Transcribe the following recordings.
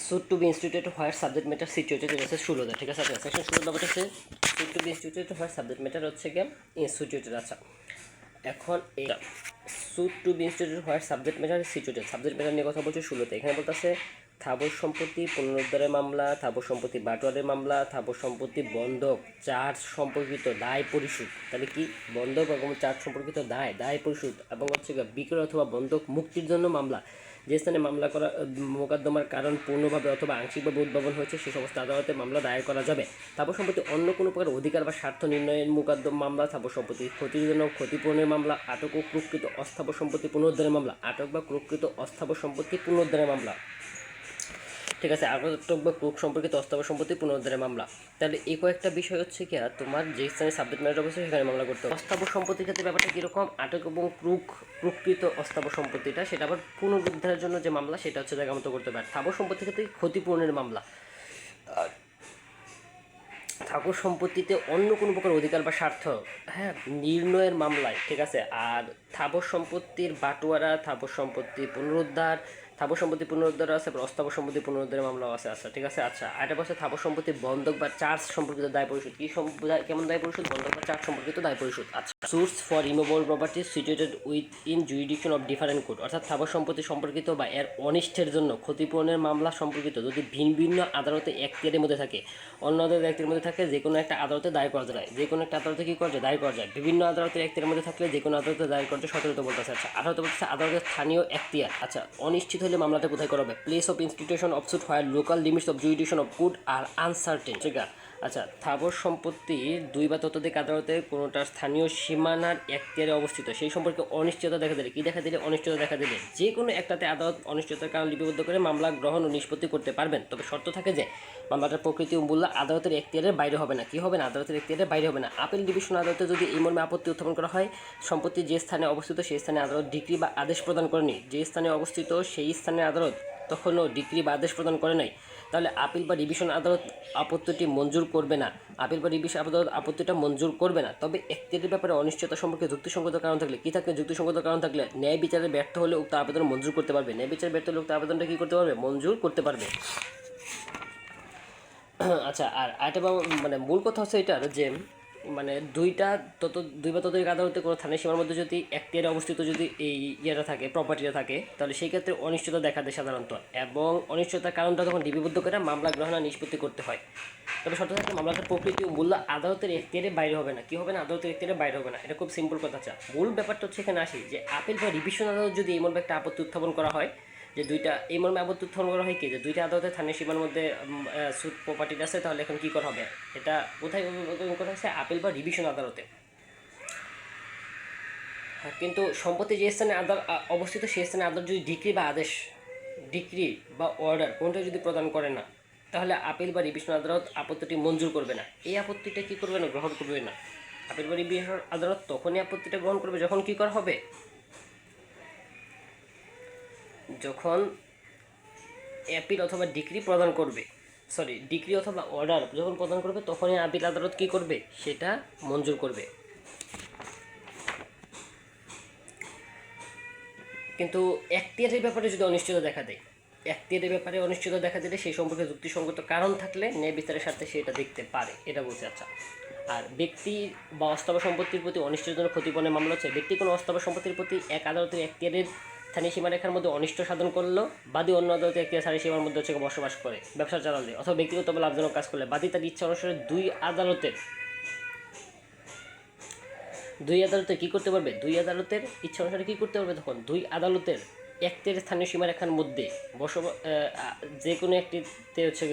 suit to be instituted where subject matter situated হচ্ছে 16 ঠিক আছে। আচ্ছা সেকশন 16 নম্বরটা হচ্ছে suit to be instituted where subject matter হচ্ছে কি instituted। আচ্ছা এখন এটা suit to be instituted where subject matter is situated, subject matter নিয়ে কথা বলছে 16তে। এখানে বলতেছে স্থাবর সম্পত্তি পুনরুদ্ধারের মামলা, স্থাবর সম্পত্তি বাটোয়ারের মামলা, স্থাবর সম্পত্তি বন্ধক, চার্জ সম্পর্কিত দায় পরিশোধ। তাহলে কি বন্ধক এবং চার্জ সম্পর্কিত দায় পরিশোধ এবং হচ্ছে বিক্রয় অথবা বন্ধক মুক্তির জন্য মামলা। যে স্থানে মামলা করা মোকদ্দমার কারণ পূর্ণভাবে অথবা আংশিকভাবে উদ্ভাবন হয়েছে সে সমস্ত আদালতে মামলা দায়ের করা যাবে। স্থাবর সম্পত্তি অন্য কোনো প্রকার অধিকার বা স্বার্থ নির্ণয়ের মোকদ্দমা মামলা, স্থাবর সম্পত্তি ক্ষতির জন্য ক্ষতিপূরণের মামলা, আটক ও প্রকৃত অস্থাবর সম্পত্তি পুনরুদ্ধারের মামলা, আটক বা প্রকৃত অস্থাবর সম্পত্তি পুনরুদ্ধারের মামলা। ঠিক আছে, আটক বা ক্রুক সম্পর্কিত অস্থাবর সম্পত্তি পুনরুদ্ধারের মামলা। তাহলে এই কয়েকটা বিষয় হচ্ছে কি তোমার যে স্থানে সাবজেক্ট ম্যাটার অবস্থা সেখানে মামলা করতে হবে। অস্থাবর সম্পত্তির ক্ষেত্রে ব্যাপারটা কীরকম, আটক এবং প্রকৃত অস্থাবর সম্পত্তিটা সেটা আবার পুনরুদ্ধারের জন্য যে মামলা সেটা হচ্ছে জায়গা মতো করতে পারে। স্থাবর সম্পত্তির ক্ষেত্রে ক্ষতিপূরণের মামলা, স্থাবর সম্পত্তিতে অন্য কোনো প্রকার অধিকার বা স্বার্থ নির্ণয়ের মামলায়। ঠিক আছে, আর স্থাবর সম্পত্তির বাটোয়ারা, স্থাবর সম্পত্তি পুনরুদ্ধার, স্থাবর সম্পত্তি পুনরুদ্ধার আছে, অস্থাবর সম্পত্তি পুনরুদ্ধারের মামলাও আছে। আচ্ছা ঠিক আছে। আচ্ছা এটা বলছে স্থাবর সম্পত্তি বন্ধক বা চার্জ সম্পর্কিত দায় পরিশোধ। কি কেমন দায় পরিশোধ? বন্ধক বা চার্জ সম্পর্কিত দায় পরিশোধ। আচ্ছা suits for removable property situated with in jurisdiction of different court, অর্থাৎ স্থাবর সম্পত্তি সম্পর্কিত বা এর অনিষ্টের জন্য ক্ষতিপূরণের মামলা সম্পর্কিত যদি ভিন্ন ভিন্ন আদালতে এখতিয়ারের মধ্যে থাকে, অন্য আদালতের এখতিয়ারের মধ্যে থাকে, যে কোনো একটা আদালতে দায়ের করা যায়। যে কোনো একটা আদালতে কী করা যায়? দায়ের করা যায়। বিভিন্ন আদালতের এখতিয়ারের মধ্যে থাকলে যে কোনো আদালতে দায়ের করতে 17 বলতেছে। আচ্ছা 18 বলতেছে আদালতের স্থানীয় এখতিয়ার। আচ্ছা অনিশ্চিত হলে মামলাটা কোথায় করা হবে? Place of institution of suit where local limits of jurisdiction of court are uncertain. ঠিক আছে। আচ্ছা স্থাবর সম্পত্তি 2 বা ততোধিক আদালতে কোনোটার স্থানীয় সীমানার এখতিয়ারে অবস্থিত সেই সম্পর্কে অনিশ্চয়তা দেখা দিলে, কি দেখা দিলে? অনিশ্চয়তা দেখা দিলে যে কোনো একটাতে আদালত অনিশ্চয়তার কারণ লিপিবদ্ধ করে মামলা গ্রহণ ও নিষ্পত্তি করতে পারবেন। তবে শর্ত থাকে যে মামলাটার প্রকৃতি ও মূল্য আদালতের এখতিয়ারের বাইরে হবে না। কি হবে না? আদালতের এখতিয়ারের বাইরে হবে না। আপিল ডিভিশন আদালতে যদি এই মর্মে আপত্তি উত্থাপন করা হয়, সম্পত্তি যে স্থানে অবস্থিত সেই স্থানে আদালত ডিক্রি বা আদেশ প্রদান করেনি, যে স্থানে অবস্থিত সেই স্থানে আদালত তখনও ডিক্রি বা আদেশ প্রদান করে নাই, তাহলে আপিল বা রিভিশন আদালত আপত্তিটি মঞ্জুর করবে না। আপিল বা রিভিশন আদালত আপত্তিটা মঞ্জুর করবে না। তবে এখতিয়ারের ব্যাপারে অনিশ্চয়তা সম্পর্কে যুক্তিসঙ্গত কারণ থাকলে, কি থাকলে? যুক্তিসঙ্গত কারণ থাকলে ন্যায় বিচারে ব্যর্থ হলে উক্ত আবেদন মঞ্জুর করতে পারবে। ন্যায় বিচারে ব্যর্থ হলে উক্ত আবেদনটা কী করতে পারবে? মঞ্জুর করতে পারবে। আচ্ছা আর এটা মানে মূল কথা হচ্ছে এটার যে মানে দুই বা ততোধিক আদালতে কোনো থানায় সীমার মধ্যে যদি এখতিয়ারে অবস্থিত যদি এই ইয়েটা থাকে, প্রপার্টিটা থাকে, তাহলে সেই ক্ষেত্রে অনিশ্চয়তা দেখা দেয় সাধারণত, এবং অনিশ্চয়তার কারণটা তখন লিপিবদ্ধ করে মামলা গ্রহণ আর নিষ্পত্তি করতে হয়। তবে শর্ত থাকে মামলাটার প্রকৃতি ও মূল্য আদালতের এখতিয়ারে বাইরে হবে না। কি হবে না? আদালতের এখতিয়ারে বাইরে হবে না। এটা খুব সিম্পল কথা। আচ্ছা মূল ব্যাপারটা হচ্ছে এখানে আসি যে আপিল বা রিভিশন আদালত যদি এই মর্মে একটা আপত্তি উত্থাপন করা হয়, যে দুইটা এই মর্মে আপত্তি উত্থাপন করা হয় কি, যে দুইটা আদালতের স্থানীয় সীমার মধ্যে সুট প্রপার্টিটা আছে, তাহলে এখন কী করা হবে? এটা কোথায় করা হচ্ছে? আপিল বা রিভিশন আদালতে। কিন্তু সম্পত্তি যে স্থানে অবস্থিত সেই স্থানে আদালত যদি ডিক্রি বা অর্ডার কোনটা যদি প্রদান করে না, তাহলে আপিল বা রিভিশন আদালত আপত্তিটি মঞ্জুর করবে না। এই আপত্তিটা কী করবে না? গ্রহণ করবে না। আপিল বা রিভিশন আদালত তখনই আপত্তিটা গ্রহণ করবে যখন কী করা হবে? যখন অ্যাপিল অথবা ডিক্রি প্রদান করবে, ডিক্রি অথবা অর্ডার যখন প্রদান করবে তখনই আপিল আদালত কী করবে? সেটা মঞ্জুর করবে। কিন্তু এখতিয়ারের ব্যাপারে যদি অনিশ্চয়তা দেখা দেয়, এখতিয়ারের ব্যাপারে অনিশ্চয়তা দেখা দিলে সেই সম্পর্কে যুক্তিসঙ্গত কারণ থাকলে ন্যায় বিচারের স্বার্থে সেটা দেখতে পারে, এটা বলছে। আচ্ছা আর ব্যক্তি বা অস্থাবর সম্পত্তির প্রতি অনিষ্টজনক ক্ষতিপূরণের মামলা হচ্ছে ব্যক্তি কোনো অস্থাবর সম্পত্তির প্রতি এক আদালতের এখতিয়ারের স্থানীয় সীমারেখার মধ্যে অনিষ্ট সাধন করলো, বাদী অন্য আদালতের এখতিয়ার স্থানীয় সীমার মধ্যে হচ্ছে বসবাস করে, ব্যবসা চালালে অথবা ব্যক্তিগত বা লাভজনক কাজ করলে বাদী তার ইচ্ছা অনুসারে দুই আদালতে কী করতে পারবে? দুই আদালতের ইচ্ছা অনুসারে কী করতে পারবে? তখন দুই আদালতের এখতিয়ারের স্থানীয় সীমারেখার মধ্যে যে কোনো একটিতে হচ্ছে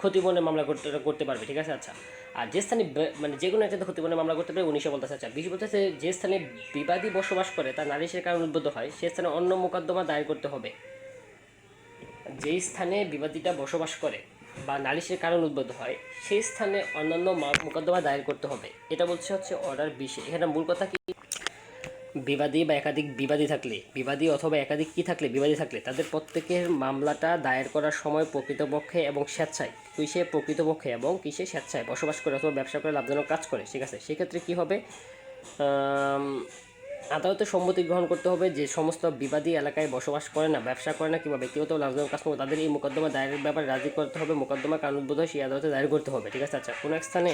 ক্ষতিপূরণের মামলা করতে পারবে। ঠিক আছে। আচ্ছা আর যে স্থানে মানে যে কোনো একটা ক্ষতিপূরণের মামলা করতে পারে 19 বলতেছে। আচ্ছা 20 বলতেছে যে স্থানে বিবাদী বসবাস করে তার নালিশের কারণ উদ্ভূত হয় সে স্থানে অন্য মোকদ্দমা দায়ের করতে হবে। যেই স্থানে বিবাদীটা বসবাস করে বা নালিশের কারণ উদ্ভূত হয় সেই স্থানে অন্যান্য মোকদ্দমা দায়ের করতে হবে। এটা বলছে হচ্ছে অর্ডার 20। এখানে মূল কথা কি, বিবাদী বা একাধিক বিবাদী থাকলে, বিবাদী অথবা একাধিক কী থাকলে, বিবাদী থাকলে তাদের প্রত্যেকের মামলাটা দায়ের করার সময় প্রকৃতপক্ষে এবং স্বেচ্ছায়, কিসে প্রকৃতপক্ষে এবং কিসে স্বেচ্ছায় বসবাস করে অথবা ব্যবসা করে লাভজনক কাজ করে। ঠিক আছে। সেক্ষেত্রে কী হবে? আদালতে সম্মতি গ্রহণ করতে হবে যে সমস্ত বিবাদী এলাকায় বসবাস করে না, ব্যবসা করে না কিংবা ব্যক্তিগত লাভজনক কাজ করে তাদের এই মোকদ্দমা দায়েরের ব্যাপারে রাজি করতে হবে, মোকদ্দমা কানুনবদ্ধ সেই আদালতে দায়ের করতে হবে। ঠিক আছে। আচ্ছা, কোনো এক স্থানে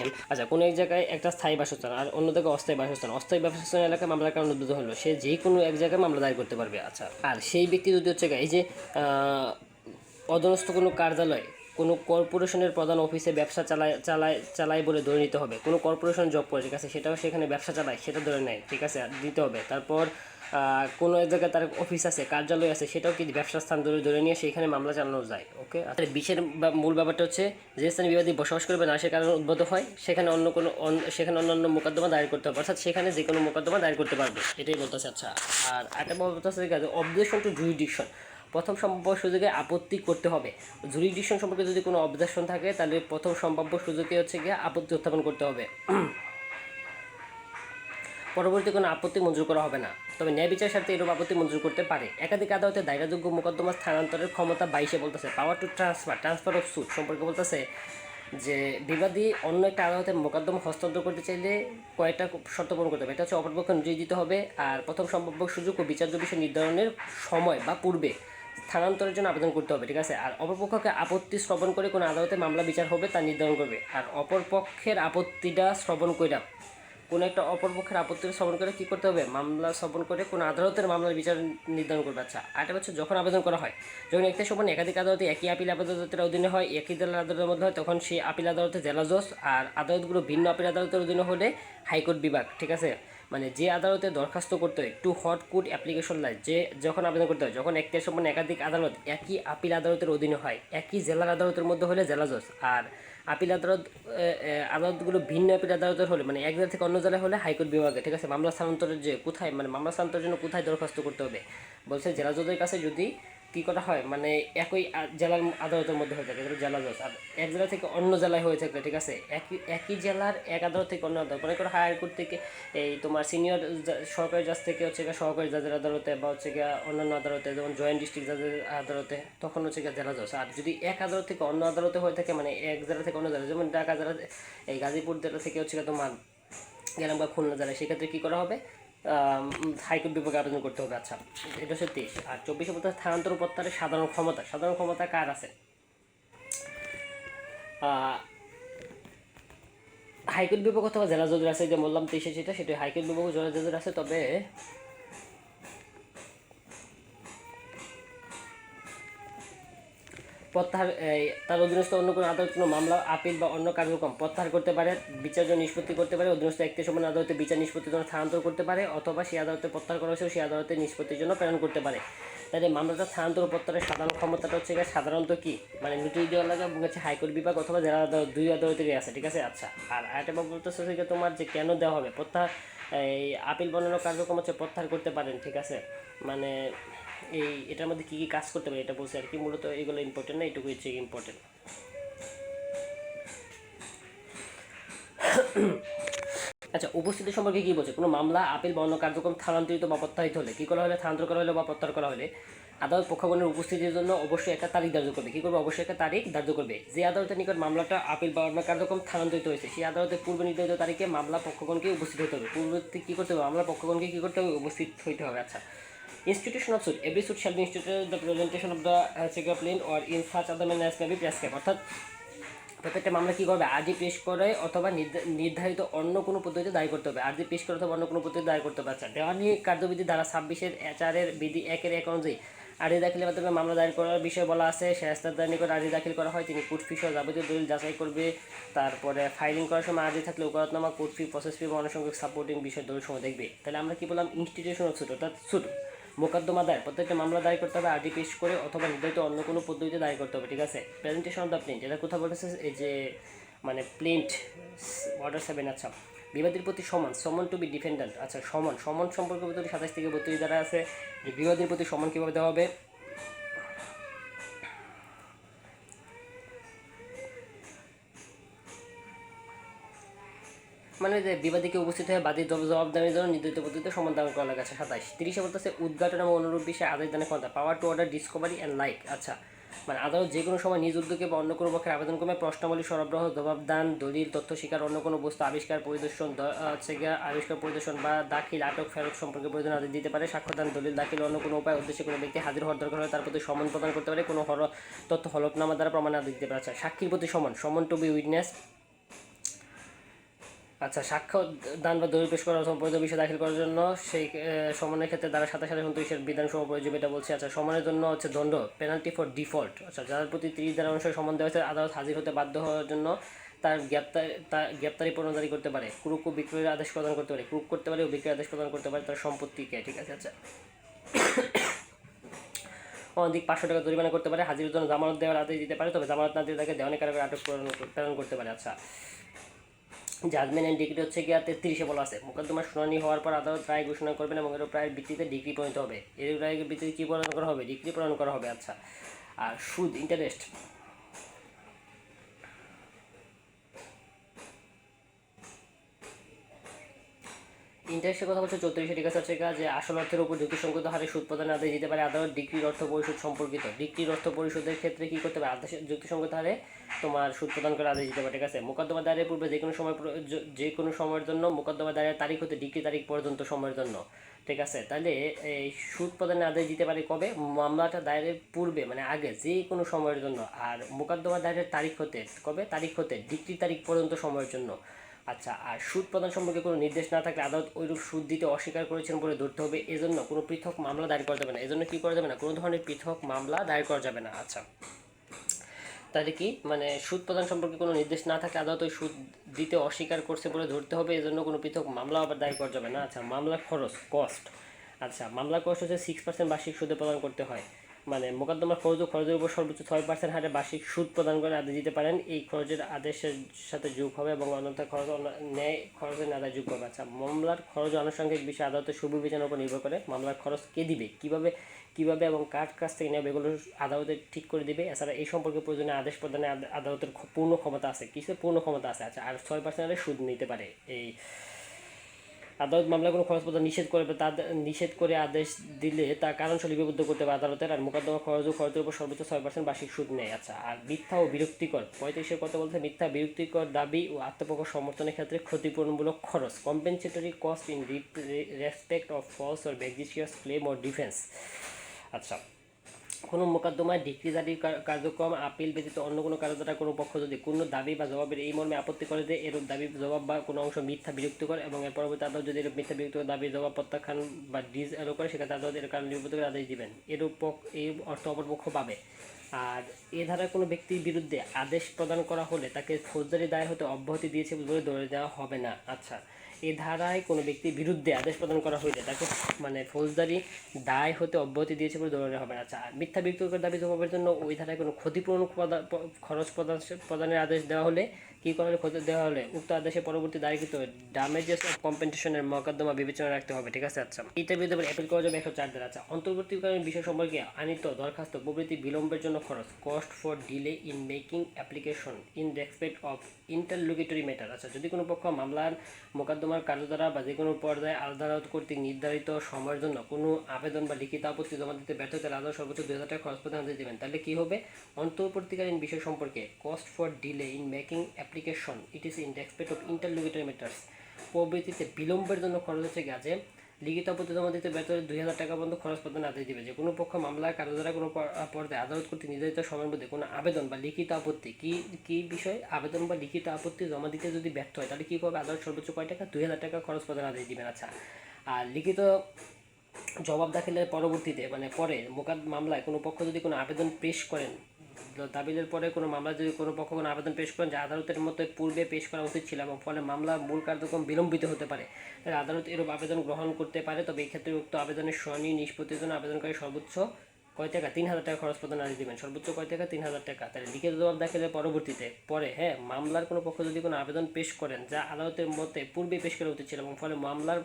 কোনো এক জায়গায় একটা স্থায়ী বাসস্থান আর অন্য জায়গায় অস্থায়ী বাসস্থান, অস্থায়ী বাসস্থান এলাকায় মামলার কারণ উদ্ভূত হলো, সে যে কোনো এক জায়গায় মামলা দায়ের করতে পারবে। আচ্ছা, আর সেই ব্যক্তি যদি এই যে অধীনস্থ কোনো কার্যালয়, কোনো কর্পোরেশনের প্রধান অফিসে ব্যবসা চালায় বলে ধরে নিতে হবে। কোনো কর্পোরেশন জব করে, ঠিক আছে, সেটাও সেখানে ব্যবসা চালায় সেটা ধরে নেয়, ঠিক আছে, দিতে হবে। তারপর কোনো এক জায়গায় তার অফিস আছে, কার্যালয় আছে, সেটাও কি ব্যবসা স্থান ধরে নিয়ে সেইখানে মামলা চালানো যায়। ওকে। আর বিশের মূল ব্যাপারটা হচ্ছে যে স্থানে বিবাদী বসবাস করবে না সে কারণে উদ্ভূত হয় সেখানে অন্য মোকদ্দমা দায়ের করতে হবে, অর্থাৎ সেখানে যে কোনো মোকদ্দমা দায়ের করতে পারবে, এটাই বলতেছে। আচ্ছা, আর একটা বলতেছে অবজেকশন টু জুরিডিকশন, প্রথম সম্ভাব্য সুযোগে আপত্তি করতে হবে। জুরিডিকশন সম্পর্কে যদি কোনো অবজেকশন থাকে তাহলে প্রথম সম্ভাব্য সুযোগে আপত্তি উত্থাপন করতে হবে। পরবর্তী কোনো আপত্তি মঞ্জুর করা হবে না, তবে ন্যায় বিচারের স্বার্থে এরূপ আপত্তি মঞ্জুর করতে পারে। একাধিক আদালতে দায়রাযোগ্য মোকদ্দমা স্থানান্তরের ক্ষমতা 22-এ বলতেছে। Power to transfer of suit সম্পর্কে বলতেছে যে বিবাদী অন্য একটা আদালতে মোকদ্দমা হস্তান্তর করতে চাইলে কয়েকটা শর্ত পূরণ করতে হবে। এটা হচ্ছে অপরপক্ষ নোটিশ দিতে হবে, আর প্রথম সম্ভাব্য সুযোগ ও বিচার্য বিষয় নির্ধারণের সময় বা পূর্বে স্থানান্তরের জন্য আবেদন করতে হবে। ঠিক আছে। আর অপরপক্ষকে আপত্তি শ্রবণ করে কোনো আদালতে মামলা বিচার হবে তা নির্ধারণ করবে। আর অপরপক্ষের আপত্তিটা শ্রবণ কইরা কোনো একটা অপরপক্ষের আপত্তি শ্রবণ করে কী করতে হবে, মামলা শ্রবণ করে কোনো আদালতের মামলার বিচার নির্ধারণ করবে। আচ্ছা, আরেকটা হচ্ছে যখন আবেদন করা হয়, যখন একটি সময় একাধিক আদালতে একই আপিল আদালতের অধীনে হয়, একই জেলার আদালতের মধ্যে হয়, তখন সেই আপিল আদালতে জেলা জজ, আর আদালতগুলো ভিন্ন আপিল আদালতের অধীনে হলে হাইকোর্ট বিভাগ। ঠিক আছে। মানে যে আদালতে দরখাস্ত করতে হয়, টু হট কোর্ট অ্যাপ্লিকেশন লাই, যে যখন আবেদন করতে হয় যখন একটি সময় একাধিক আদালত একই আপিল আদালতের অধীনে হয়, একই জেলার আদালতের মধ্যে হলে জেলা জজ, আর আপিল আদালতগুলো ভিন্ন আপিল আদালতের হলে মানে এক জেলা থেকে অন্য জেলায় হলে হাইকোর্ট বিভাগে। ঠিক আছে। মামলা স্থানান্তরের যে কোথায় মামলা স্থানান্তরের জন্য কোথায় দরখাস্ত করতে হবে বলছে, জেলা জজের কাছে যদি কী করা হয় মানে একই জেলার আদালতের মধ্যে হয়ে থাকে জেলা জজ, আর এক জেলা থেকে অন্য জেলায় হয়ে থাকলে, ঠিক আছে, একই জেলার এক আদালত থেকে অন্য আদালত, মনে করো হাইকোর্ট থেকে এই তোমার সিনিয়র সরকারি জাজ থেকে সহকারী জাজের আদালতে বা অন্যান্য আদালতে, যেমন জয়েন্ট ডিস্ট্রিক্ট জাজের আদালতে, তখন জেলা জজ। আর যদি এক আদালত থেকে অন্য আদালতে হয়ে থাকে মানে এক জেলা থেকে অন্য জেলা, যেমন ঢাকা জেলা এই গাজীপুর জেলা থেকে তোমার গেলাম বা খুলনা জেলায়, সেক্ষেত্রে কী করা হবে, হাইকোর্ট বিভাগে আবেদন করতে হবে। আচ্ছা, এটা হচ্ছে 23। আর 24 বলতে স্থানান্তর প্রত্যাহারের সাধারণ ক্ষমতা কার আছে, হাইকোর্ট বিভাগ অথবা জেলা জজের আছে, যে বললাম 23 সেটা হাইকোর্ট বিভাগ ও জেলা জজের আছে। তবে প্রত্যাহার তার অধীনস্থ অন্য কোনো আদালত কোনো মামলা, আপিল বা অন্য কার্যক্রম প্রত্যাহার করতে পারে, বিচার্য নিষ্পত্তি করতে পারে, অধীনস্থ একটি সমান আদালতে বিচার নিষ্পত্তির জন্য স্থানান্তর করতে পারে, অথবা সেই আদালতে প্রত্যাহার করা হয়েছে সেই আদালতে নিষ্পত্তির জন্য প্রেরণ করতে পারে। তাই মামলাটা স্থানান্তর প্রত্যাহারের সাধারণ ক্ষমতাটা হচ্ছে সাধারণত কি মানে নোটিশ দেওয়ার লাগে হচ্ছে হাইকোর্ট বিভাগ অথবা জেলা আদালত, দুই আদালতেরই আছে। ঠিক আছে। আচ্ছা, আর আরেকটা বলতেছে যে তোমার যে কেন দেওয়া হবে প্রত্যাহার, এই আপিল বর্ণনা কার্যক্রম প্রত্যাহার করতে পারেন। ঠিক আছে। মানে এটার মধ্যে কী কী কাজ করতে পারে এটা বলছে আর কি, মূলত এগুলো ইম্পর্টেন্ট না, এইটুকু হচ্ছে ইম্পর্টেন্ট। আচ্ছা, উপস্থিতি সম্পর্কে কী বলছে, কোনো মামলা, আপিল বা অন্য কার্যক্রম স্থানান্তরিত বা প্রত্যাহিত হলে, কী করা হলে, স্থানান্তর করা হলে বা প্রত্যাহার করা হলে আদালত পক্ষগণের উপস্থিতির জন্য অবশ্যই একটা তারিখ ধার্য করবে। কী করবে, অবশ্যই একটা তারিখ ধার্য করবে। যে আদালতের নিকট মামলাটা, আপিল বা অন্য কার্যক্রম স্থানান্তরিত হয়েছে সেই আদালতের পূর্ব নির্ধারিত তারিখে মামলা পক্ষগণকে উপস্থিত হতে হবে। পূর্ববর্তী কী করতে হবে, মামলা পক্ষগণকে কী করতে হবে, উপস্থিত হইতে হবে। আচ্ছা, institution of suit, every suit shall be instituted the presentation of the complaint or in such other manner as may be prescribed, অর্থাৎ প্রত্যেকটা মামলা কী করবে, আর্জি পেশ করে অথবা নির্ধারিত অন্য কোনো পদ্ধতিতে দায়ী করতে হবে, আর্জি পেশ করে অথবা অন্য কোনো পদ্ধতিতে দায়ী করতে হবে। আচ্ছা, দেওয়ানি কার্যবিধি ধারা 26-4 বিধি 1-1 অনুযায়ী আর্জি দাখিলের মাধ্যমে মামলা দায়ের করার বিষয়ে বলা আছে। শায়েস্তার নিকট আর্জি দাখিল করা হয়, তিনি কোর্ট ফি সহ যাবতীয় দলিল যাচাই করবে। তারপরে ফাইলিং করার সময় আর্জি থাকলে ওকালতনামা, কোর্ট ফি, প্রসেস ফি বা আনুষঙ্গিক সাপোর্টিং বিষয় দলিল সময় দেখবে। তাহলে আমরা কি বললাম, ইনস্টিটিউশন অফ সুট, অর্থাৎ সুট মোকদ্দমা দায়ের, প্রত্যেকটা মামলা দায়ের করতে হবে আর্জি পেশ করে অথবা নির্ধারিত অন্য কোনো পদ্ধতিতে দায়ের করতে হবে। ঠিক আছে। প্রেজেন্টেশন অফ দ্য প্লেন্ট, এটা কোথাও বলেছে এই যে মানে প্লেন্ট অর্ডার 7। আচ্ছা, বিবাদীর প্রতি সমান টু বি ডিফেন্ডেন্ট। আচ্ছা, সমান সম্পর্ক ভিতরে 27 থেকে 32 দ্বারা আছে যে বিবাদীর প্রতি সমান কীভাবে দেওয়া হবে, মানে যে বিবাদীকে উপস্থিত হয়ে বাদীর জবাবদারির জন্য নির্ধারিত পদ্ধতিতে সমান দান করা লাগে। 27। 30 বলতেছে উদ্ঘাটন এবং অনুরূপ বিষয়ে আদেশ দানের ক্ষমতা, power to order discovery and like. আচ্ছা, মানে আদালত যে কোনো সময় নিজ উদ্যোগে বা অন্য কোনো পক্ষের আবেদন ক্রমে প্রশ্নাবলী সরবরাহ, জবাবদান, দলিল, তথ্য স্বীকার, অন্য কোনো বস্তু আবিষ্কার, পরিদর্শন আবিষ্কার পরিদর্শন বা দাখিল, আটক, ফেরত সম্পর্কে প্রয়োজন আদেশ দিতে পারে। সাক্ষ্যদান, দলিল দাখিল, অন্য কোনো উপায় উদ্দেশ্যে কোনো ব্যক্তি হাজির হওয়ার দরকার হলে তার প্রতি সমন প্রদান করতে পারে। কোনো তথ্য হলফনামা দ্বারা প্রমাণ আদেশ দিতে পারে। আচ্ছা, সাক্ষীর প্রতি সমন টু বি উইটনেস। আচ্ছা, সাক্ষ্য দান বা দলিল পেশ করার সম্পর্কিত বিষয় দাখিল করার জন্য সেই সমনের ক্ষেত্রে দ্বারা 27-29 বিধানসভা প্রয়োজন এটা বলছে। আচ্ছা, সমনের জন্য হচ্ছে দণ্ড, পেনাল্টি ফর ডিফল্ট। আচ্ছা, যার প্রতি 30 ধারা অনুসারে সমন দেওয়া হয়েছে আদালত হাজির হতে বাধ্য হওয়ার জন্য তার গ্রেপ্তারি পণ্য করতে পারে, ক্রুক ও বিক্রয়ের আদেশ প্রদান করতে পারে, ক্রুক করতে পারে ও বিক্রয়ের আদেশ প্রদান করতে পারে তার সম্পত্তিকে। ঠিক আছে। আচ্ছা, অধিক 500 টাকা জরিমানা করতে পারে, হাজিরের জন্য জামানত দেওয়ার আদেশ দিতে পারে, তবে জামানত না দিলে তাকে দেওয়ানি কারাগারে আটক প্রেরণ করতে পারে। আচ্ছা, জাজমেন্ট অ্যান্ড ডিগ্রি হচ্ছে গিয়া 33-এ বলা আছে মোকদ্দমার শুনানি হওয়ার পর আদালত রায় ঘোষণা করবেন এবং এর প্রায়ের ভিত্তিতে ডিগ্রি প্রণীত হবে। এর রায়ের ভিত্তিতে কী প্রদান করা হবে? ডিগ্রি প্রদান করা হবে। আচ্ছা, আর সুদ, ইন্টারেস্ট, ইন্টারেস্টের কথা বলছে 34। ঠিক আছে। যে আসল অর্থের উপর যুক্তিসঙ্গত হারে সুদ প্রদানের আদেশ দিতে পারে আদালত ডিগ্রির অর্থ পরিশোধ সম্পর্কিত। ডিগ্রির অর্থ পরিশোধের ক্ষেত্রে কী করতে হবে? আদেশের যুক্তিসঙ্গত হারে তোমার সুদ প্রদান করে আদেশ দিতে পারে। ঠিক আছে। মোকদ্দমা দায়েরের পূর্বে যে কোনো সময়ের জন্য মোকদ্দমা দায়েরের তারিখ হতে ডিগ্রি তারিখ পর্যন্ত সময়ের জন্য। ঠিক আছে। তাহলে এই সুদ প্রদানের আদেশ দিতে পারে কবে? মামলাটা দায়েরের পূর্বে মানে আগে যে কোনো সময়ের জন্য। আর মোকদ্দমা দায়েরের তারিখ হতে কবে? তারিখ হতে ডিগ্রি তারিখ পর্যন্ত সময়ের জন্য। আচ্ছা, আর সুদ প্রদান সম্পর্কে কোনো নির্দেশ না থাকলে আদালত ওইরূপ সুদ দিতে অস্বীকার করেছেন বলে ধরতে হবে। এজন্য কোনো পৃথক মামলা দায়ের করা যাবে না। এজন্য কী করা যাবে না? কোনো ধরনের পৃথক মামলা দায়ের করা যাবে না। আচ্ছা, তাহলে কি মানে সুদ প্রদান সম্পর্কে কোনো নির্দেশ না থাকলে আদালত ওই সুদ দিতে অস্বীকার করছে বলে ধরতে হবে। এজন্য কোনো পৃথক মামলা আবার দায়ের করা যাবে না। আচ্ছা, মামলার খরচ, কস্ট। আচ্ছা, মামলার কস্ট হচ্ছে 6% বার্ষিক সুদে প্রদান করতে হয়। মানে মোকদ্দমার খরচের উপর সর্বোচ্চ 6% হারে বার্ষিক সুদ প্রদান করে আদেশ দিতে পারেন। এই খরচের আদেশের সাথে যোগ হবে এবং অন্যথা ন্যায় খরচের আদায় যোগ হবে। আচ্ছা, মামলার খরচ আনুষঙ্গিক বিষয় আদালতের সুবিবেচনার উপর নির্ভর করে। মামলার খরচ কে দিবে, কিভাবে এবং কার কাছ থেকে নেবে এগুলো আদালতে ঠিক করে দিবে। এছাড়া এই সম্পর্কে প্রয়োজনীয় আদেশ প্রদানে আদালতের পূর্ণ ক্ষমতা আছে। কিসের পূর্ণ ক্ষমতা আছে? আচ্ছা, আর 6% সুদ নিতে পারে। এই আদালত মামলা কোনো খরচ প্রদান নিষেধ করে আদেশ দিলে তা কারণসহ লিপিবদ্ধ করতে হবে আদালতের। আর মোকদ্দমা খরচের উপর সর্বোচ্চ 6% বার্ষিক সুদ নেয়। আচ্ছা, আর মিথ্যা ও বিরক্তিকর 35-এর কথা বলতে মিথ্যা বিরক্তিকর দাবি ও আত্মপক্ষ সমর্থনের ক্ষেত্রে ক্ষতিপূরণমূলক খরচ, compensatory cost in respect of false or vexatious claim or defence. আচ্ছা, কোনো মোকদ্দমায় ডিক্রি জারির কার্যক্রম আপিল ব্যতীত অন্য কোনো কারণ দ্বারা কোনো পক্ষ যদি কোনো দাবি বা জবাবের এই মর্মে আপত্তি করে যে এরূপ দাবি জবাব বা কোনো অংশ মিথ্যা বিরক্তিকর এবং এর পরবর্তী আদালত যদি এরূপ মিথ্যা বিরক্তিকর দাবি জবাব প্রত্যাখ্যান বা ডিসঅ্যালো করে সেক্ষেত্রে আদালত এর কারণ লিপিবদ্ধ করে আদেশ দিবেন। এই অর্থ অপরপক্ষ পাবে। আর এ ধারা কোনো ব্যক্তির বিরুদ্ধে আদেশ প্রদান করা হলে তাকে ফৌজদারি দায় হতে অব্যাহতি দিয়েছে বলে ধরে দেওয়া হবে না। আচ্ছা, এ ধারায় কোনো ব্যক্তির বিরুদ্ধে আদেশ প্রদান করা হইলে তাকে মানে ফৌজদারি দায় হতে অব্যাহতি দিয়েছে বলে ধরে হবে না। আচ্ছা, মিথ্যা বিরক্তিকর দাবি জবাবের জন্য ওই ধারায় কোনো ক্ষতিপূরণ খরচ প্রদানের আদেশ দেওয়া হলে কী করা দেওয়া হলে উক্ত আদেশের পরবর্তী দায়িত্ব ড্যামেজেস অফ কম্পেনসেশনের মোকদ্দমা বিবেচনা রাখতে হবে। ঠিক আছে। আচ্ছা, এইটার বিরুদ্ধে অ্যাপিল করা যাবে 104 ধারা। আচ্ছা, অন্তর্বর্তীকালীন বিষয় সম্পর্কে আনিত দরখাস্ত প্রভৃতি বিলম্বের জন্য খরচ, cost for delay in making application in respect of interlocutory matter. আচ্ছা, যদি কোনো পক্ষ মামলার মোকদ্দমার কার্যধারা বা যে কোনো পর্যায়ে আদালত কর্তৃক নির্ধারিত সময়ের জন্য কোনো আবেদন বা লিখিত আপত্তি জমা দিতে ব্যর্থ হলে আদালত সর্বোচ্চ 2000 টাকা খরচ প্রদান দেবেন। তাহলে কী হবে? অন্তর্বর্তীকালীন বিষয় সম্পর্কে cost for delay in making application it is in respect of interlocutory matters প্রভৃতিতে বিলম্বের জন্য খরচ হচ্ছে গেছে লিখিত আপত্তি জমা দিতে ব্যর্থ হলে 2000 টাকা পর্যন্ত খরচ প্রদান আদেশ দিবে। যে কোনো পক্ষ মামলার কার্যধারা কোনো পর্যায়ে আদালত কর্তৃক নির্ধারিত সময়ের মধ্যে কোনো আবেদন বা লিখিত আপত্তি কি বিষয় আবেদন বা লিখিত আপত্তি জমা দিতে যদি ব্যর্থ হয় তাহলে কী করবে? আদালত সর্বোচ্চ কয় টাকা? 2000 টাকা খরচ প্রদান আদেশ দিবেন। আচ্ছা, আর লিখিত জবাব দাখিলের পরবর্তীতে মানে পরে মামলায় কোনো পক্ষ যদি কোনো আবেদন পেশ করেন, দাবিলের পরে কোনো মামলা যদি কোনো পক্ষ কোনো আবেদন পেশ করেন যা আদালতের মতো পূর্বে পেশ করা উচিত ছিল এবং ফলে মামলা মূল কার্যক্রম বিলম্বিত হতে পারে, তাহলে আদালত এরূপ আবেদন গ্রহণ করতে পারে। তবে এই ক্ষেত্রে উক্ত আবেদনের শুনানি নিষ্পত্তির জন্য আবেদনকারী সর্বোচ্চ কয় টাকা? 3000 টাকা খরচ প্রদান আদেশ দেবেন। সর্বোচ্চ কয় টাকা? 3000 টাকা। তাহলে লিখিত জবাব দাখিলের পরবর্তীতে পরে মামলার কোনো পক্ষ যদি কোনো আবেদন পেশ করেন যা আদালতের মতে পূর্বে পেশ করা উচিত ছিল এবং ফলে মামলার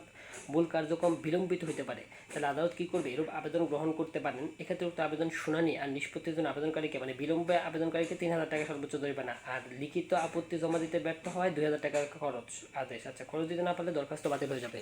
মূল কার্যক্রম বিলম্বিত হতে পারে, তাহলে আদালত কী করবে? এরূপ আবেদন গ্রহণ করতে পারেন। এক্ষেত্রে উক্ত আবেদন শুনানি আর নিষ্পত্তির জন্য আবেদনকারীকে মানে বিলম্বে আবেদনকারীকে 3000 টাকা সর্বোচ্চ জরিমানা আর লিখিত আপত্তি জমা দিতে ব্যর্থ হয় 2000 টাকা খরচ আদেশ। আচ্ছা, খরচ দিতে না পারলে দরখাস্ত বাতিল হয়ে যাবে।